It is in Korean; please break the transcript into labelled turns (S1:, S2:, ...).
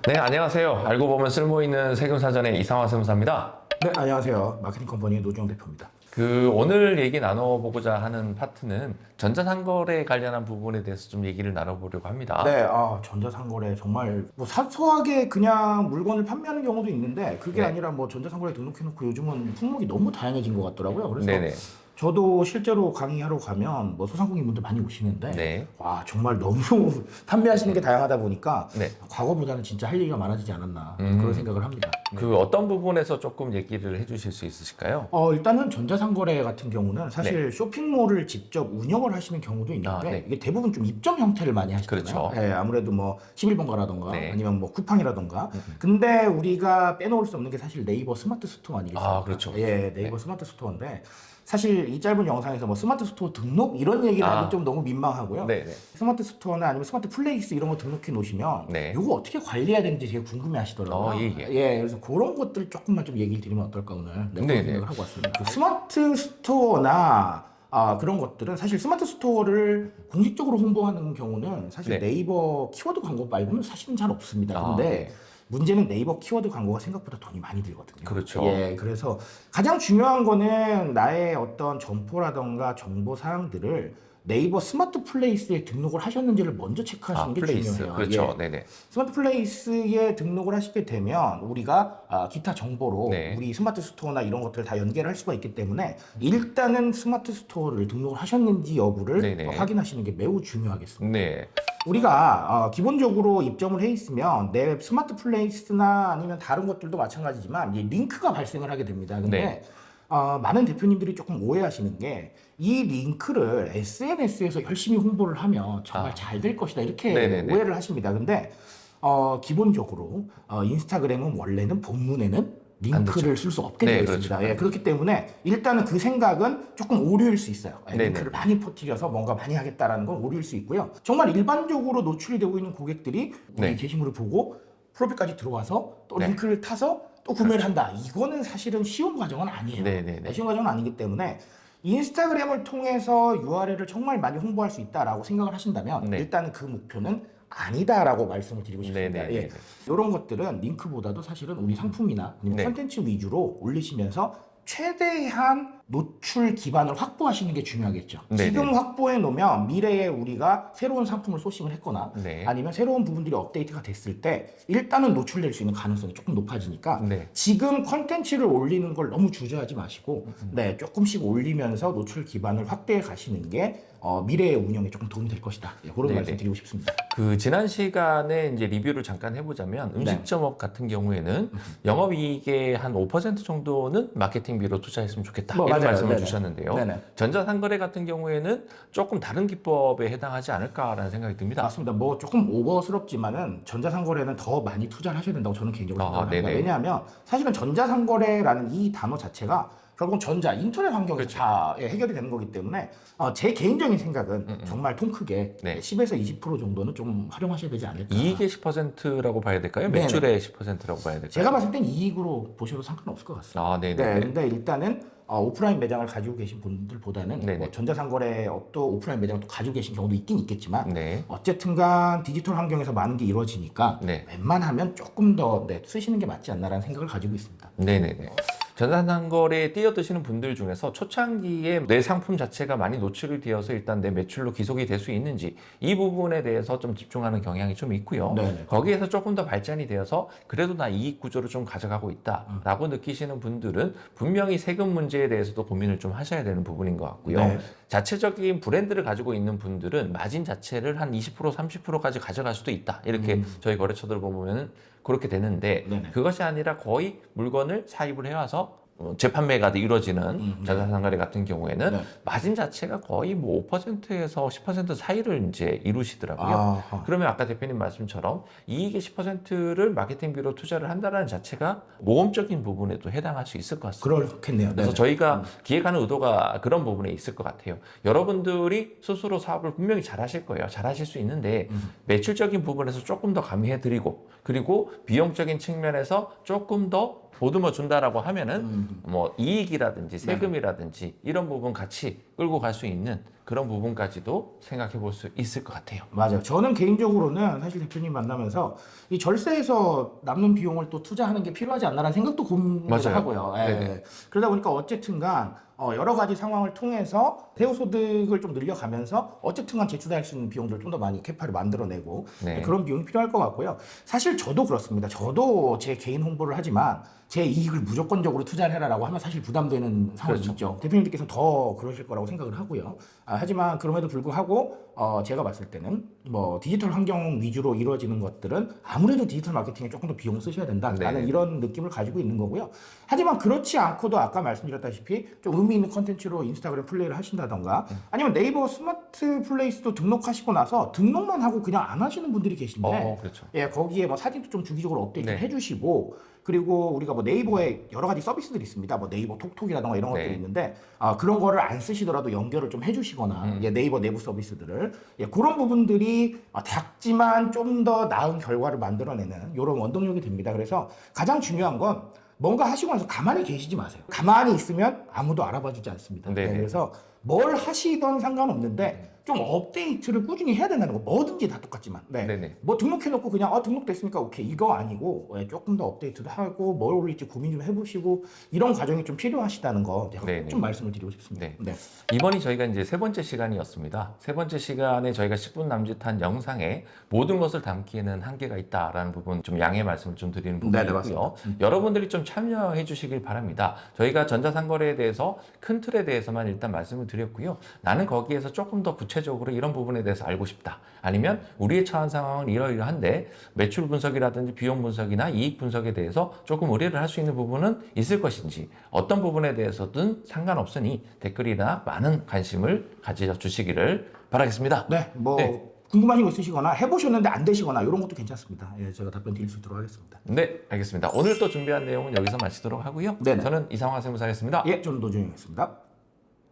S1: 네, 안녕하세요. 알고 보면 쓸모있는 세금사전의 이상화 세무사입니다.
S2: 네, 안녕하세요. 마케팅 컴퍼니의 노주영 대표입니다.
S1: 오늘 얘기 나눠보고자 하는 파트는 전자상거래 관련한 부분에 대해서 좀 얘기를 나눠보려고 합니다.
S2: 네, 전자상거래 정말 뭐 사소하게 그냥 물건을 판매하는 경우도 있는데 그게
S1: 네.
S2: 아니라 뭐 전자상거래 등록해놓고 요즘은 품목이 너무 다양해진 것 같더라고요. 그래서
S1: 네네.
S2: 저도 실제로 강의하러 가면 뭐 소상공인분들 많이 오시는데
S1: 네.
S2: 와 정말 너무 판매하시는 게 다양하다 보니까
S1: 네.
S2: 과거보다는 진짜 할 얘기가 많아지지 않았나 그런 생각을 합니다.
S1: 어떤 부분에서 조금 얘기를 해주실 수 있으실까요?
S2: 일단은 전자상거래 같은 경우는 사실 쇼핑몰을 직접 운영을 하시는 경우도 있는데
S1: 네.
S2: 이게 대부분 좀 입점 형태를 많이 하시잖아요.
S1: 그렇죠.
S2: 네, 아무래도 뭐 11번가라던가
S1: 네.
S2: 아니면 뭐 쿠팡이라던가. 근데 우리가 빼놓을 수 없는 게 사실 네이버 스마트 스토어 아니겠습니까?
S1: 아, 그렇죠.
S2: 예, 네이버 스마트 스토어인데 사실 이 짧은 영상에서 뭐 스마트 스토어 등록 이런 얘기를 하기 좀 너무 민망하고요.
S1: 네네.
S2: 스마트 스토어나 아니면 스마트 플레이스 이런 거 등록해 놓으시면
S1: 네.
S2: 이거 어떻게 관리해야 되는지 되게 궁금해 하시더라고요.
S1: 예.
S2: 그래서 그런 것들 조금만 좀 얘기를 드리면 어떨까 오늘 네, 그런
S1: 네네.
S2: 생각을 하고 왔습니다. 그 스마트 스토어나 그런 것들은 사실 스마트 스토어를 공식적으로 홍보하는 경우는 사실
S1: 네.
S2: 네이버 키워드 광고 말고는 사실은 잘 없습니다. 근데
S1: 네.
S2: 문제는 네이버 키워드 광고가 생각보다 돈이 많이 들거든요.
S1: 그렇죠.
S2: 예, 그래서 가장 중요한 거는 나의 어떤 점포라던가 정보 사항들을 네이버 스마트 플레이스에 등록을 하셨는지를 먼저 체크하시는 게
S1: 플레이스.
S2: 중요해요.
S1: 그렇죠.
S2: 예.
S1: 네네.
S2: 스마트 플레이스에 등록을 하시게 되면 우리가 기타 정보로
S1: 네.
S2: 우리 스마트 스토어나 이런 것들을 다 연계를 할 수가 있기 때문에 일단은 스마트 스토어를 등록을 하셨는지 여부를
S1: 네네.
S2: 확인하시는 게 매우 중요하겠습니다.
S1: 네.
S2: 우리가 기본적으로 입점을 해 있으면 내 스마트 플레이스나 아니면 다른 것들도 마찬가지지만 이 링크가 발생을 하게 됩니다. 근데
S1: 네.
S2: 많은 대표님들이 조금 오해하시는 게 이 링크를 SNS에서 열심히 홍보를 하면 정말 잘 될 것이다 이렇게
S1: 네네네.
S2: 오해를 하십니다. 근데 기본적으로 인스타그램은 원래는 본문에는 링크를 쓸 수 없게
S1: 네,
S2: 되어 있습니다.
S1: 그렇죠.
S2: 예, 그렇기 때문에 일단은 그 생각은 조금 오류일 수 있어요.
S1: 네네.
S2: 링크를 많이 퍼뜨려서 뭔가 많이 하겠다라는 건 오류일 수 있고요. 정말 일반적으로 노출이 되고 있는 고객들이 우리
S1: 네.
S2: 게시물을 보고 프로필까지 들어와서 또
S1: 네.
S2: 링크를 타서 또 구매를 한다. 이거는 사실은 쉬운 과정은 아니에요.
S1: 네네네.
S2: 쉬운 과정은 아니기 때문에 인스타그램을 통해서 URL을 정말 많이 홍보할 수 있다라고 생각을 하신다면
S1: 네.
S2: 일단은 그 목표는 아니다라고 말씀을 드리고 싶습니다.
S1: 네네네.
S2: 예. 이런 것들은 링크보다도 사실은 우리 상품이나 아니면
S1: 네.
S2: 콘텐츠 위주로 올리시면서 최대한 노출 기반을 확보하시는 게 중요하겠죠.
S1: 네네.
S2: 지금 확보해 놓으면 미래에 우리가 새로운 상품을 소싱을 했거나
S1: 네.
S2: 아니면 새로운 부분들이 업데이트가 됐을 때 일단은 노출될 수 있는 가능성이 조금 높아지니까
S1: 네.
S2: 지금 컨텐츠를 올리는 걸 너무 주저하지 마시고 네, 조금씩 올리면서 노출 기반을 확대해 가시는 게 미래의 운영에 조금 도움이 될 것이다. 예, 그런
S1: 네네.
S2: 말씀 드리고 싶습니다.
S1: 지난 시간에 이제 리뷰를 잠깐 해보자면 음식점업 같은 경우에는 영업이익의 한 5% 정도는 마케팅비로 투자했으면 좋겠다.
S2: 뭐,
S1: 이런
S2: 맞아요.
S1: 말씀을
S2: 네네.
S1: 주셨는데요.
S2: 네네.
S1: 전자상거래 같은 경우에는 조금 다른 기법에 해당하지 않을까라는 생각이 듭니다.
S2: 맞습니다. 뭐 조금 오버스럽지만은 전자상거래는 더 많이 투자를 하셔야 된다고 저는 개인적으로 생각합니다.
S1: 네네.
S2: 왜냐하면 사실은 전자상거래라는 이 단어 자체가 결국은 인터넷 환경에서
S1: 그렇죠.
S2: 다 해결이 되는 거기 때문에 제 개인적인 생각은 정말 통 크게
S1: 네.
S2: 10에서 20% 정도는 좀 활용하셔야 되지 않을까.
S1: 이익의 10%라고 봐야 될까요?
S2: 네네.
S1: 매출의 10%라고 봐야 될까요?
S2: 제가 봤을 땐 이익으로 보셔도 상관없을 것 같습니다.
S1: 네네.
S2: 네, 근데 일단은 오프라인 매장을 가지고 계신 분들보다는
S1: 네네.
S2: 뭐 전자상거래 업도 오프라인 매장을 또 가지고 계신 경우도 있긴 있겠지만
S1: 네.
S2: 어쨌든간 디지털 환경에서 많은 게 이루어지니까
S1: 네.
S2: 웬만하면 조금 더 쓰시는 게 맞지 않나라는 생각을 가지고 있습니다.
S1: 네네네. 전자상거래에 뛰어드시는 분들 중에서 초창기에 내 상품 자체가 많이 노출이 되어서 일단 내 매출로 기속이 될 수 있는지 이 부분에 대해서 좀 집중하는 경향이 좀 있고요.
S2: 네네.
S1: 거기에서 조금 더 발전이 되어서 그래도 나 이익 구조를 좀 가져가고 있다라고 느끼시는 분들은 분명히 세금 문제에 대해서도 고민을 좀 하셔야 되는 부분인 것 같고요.
S2: 네.
S1: 자체적인 브랜드를 가지고 있는 분들은 마진 자체를 한 20%, 30%까지 가져갈 수도 있다. 이렇게 저희 거래처들 보면은 그렇게 되는데
S2: 네네.
S1: 그것이 아니라 거의 물건을 사입을 해와서 재판매가 이루어지는 전자상거래 같은 경우에는
S2: 네.
S1: 마진 자체가 거의 뭐 5%에서 10% 사이를 이제 이루시더라고요.
S2: 아하.
S1: 그러면 아까 대표님 말씀처럼 이익의 10%를 마케팅비로 투자를 한다는 자체가 모험적인 부분에도 해당할 수 있을 것 같습니다.
S2: 그렇겠네요.
S1: 그래서
S2: 네네.
S1: 저희가 기획하는 의도가 그런 부분에 있을 것 같아요. 여러분들이 스스로 사업을 분명히 잘 하실 거예요. 잘 하실 수 있는데 매출적인 부분에서 조금 더 가미해드리고 그리고 비용적인 측면에서 조금 더 보듬어 준다라고 하면은 뭐 이익이라든지 세금이라든지 이런 부분 같이 끌고 갈 수 있는 그런 부분까지도 생각해 볼 수 있을 것 같아요.
S2: 맞아요. 저는 개인적으로는 사실 대표님 만나면서 이 절세에서 남는 비용을 또 투자하는 게 필요하지 않나라는 생각도 고민을
S1: 맞아요.
S2: 하고요. 예.
S1: 네네.
S2: 그러다 보니까 어쨌든간 여러 가지 상황을 통해서 세후소득을 좀 늘려가면서 어쨌든간 제출할 수 있는 비용들을 좀 더 많이 캐파를 만들어내고
S1: 네.
S2: 그런 비용이 필요할 것 같고요. 사실 저도 그렇습니다. 저도 제 개인 홍보를 하지만 제 이익을 무조건적으로 투자를 해라라고 하면 사실 부담되는 상황이
S1: 그렇죠.
S2: 있죠. 대표님들께서는 더 그러실 거라고 생각을 하고요. 하지만 그럼에도 불구하고 제가 봤을 때는 뭐 디지털 환경 위주로 이루어지는 것들은 아무래도 디지털 마케팅에 조금 더 비용을 쓰셔야 된다라는
S1: 네.
S2: 이런 느낌을 가지고 있는 거고요. 하지만 그렇지 않고도 아까 말씀드렸다시피 좀 의미 있는 컨텐츠로 인스타그램 플레이를 하신다던가 아니면 네이버 스마트 플레이스도 등록하시고 나서 등록만 하고 그냥 안 하시는 분들이 계신데
S1: 그렇죠.
S2: 예, 거기에 뭐 사진도 좀 주기적으로 업데이트를
S1: 네.
S2: 해주시고 그리고 우리가 뭐 네이버에 여러 가지 서비스들이 있습니다. 뭐 네이버 톡톡이라던가 이런
S1: 네.
S2: 것들이 있는데 그런 거를 안 쓰시더라도 연결을 좀 해주시거나 예, 네이버 내부 서비스들을 예, 그런 부분들이 작지만 좀 더 나은 결과를 만들어내는 이런 원동력이 됩니다. 그래서 가장 중요한 건 뭔가 하시고 나서 가만히 계시지 마세요. 가만히 있으면 아무도 알아봐주지 않습니다.
S1: 네네.
S2: 네, 그래서 뭘 하시던 상관없는데 좀 업데이트를 꾸준히 해야 된다는 거. 뭐든지 다 똑같지만. 네.
S1: 네네.
S2: 뭐 등록해놓고 그냥 등록됐으니까 오케이 이거 아니고 조금 더 업데이트도 하고 뭘 올릴지 고민 좀 해보시고 이런 과정이 좀 필요하시다는 거 제가
S1: 네네.
S2: 좀 말씀을 드리고 싶습니다.
S1: 네.
S2: 네.
S1: 이번이 저희가 이제 세 번째 시간이었습니다. 세 번째 시간에 저희가 10분 남짓한 영상에 모든 것을 담기에는 한계가 있다라는 부분 좀 양해 말씀을 좀 드리는
S2: 네네,
S1: 부분이고요.
S2: 맞습니다.
S1: 여러분들이 좀 참여해 주시길 바랍니다. 저희가 전자상거래에 대해서 큰 틀에 대해서만 일단 말씀을 드렸고요. 나는 거기에서 조금 더 구체적으로 이런 부분에 대해서 알고 싶다. 아니면 우리의 처한 상황은 이러이러한데 매출 분석이라든지 비용 분석이나 이익 분석에 대해서 조금 의뢰를 할 수 있는 부분은 있을 것인지 어떤 부분에 대해서든 상관없으니 댓글이나 많은 관심을 가져 주시기를 바라겠습니다.
S2: 네, 뭐
S1: 네.
S2: 궁금하신 거 있으시거나 해보셨는데 안 되시거나 이런 것도 괜찮습니다. 예, 제가 답변 드릴 수 있도록 하겠습니다.
S1: 네, 알겠습니다. 오늘 또 준비한 내용은 여기서 마치도록 하고요.
S2: 네네.
S1: 저는 이상화 세무사였습니다.
S2: 예, 저는 노준영이었습니다.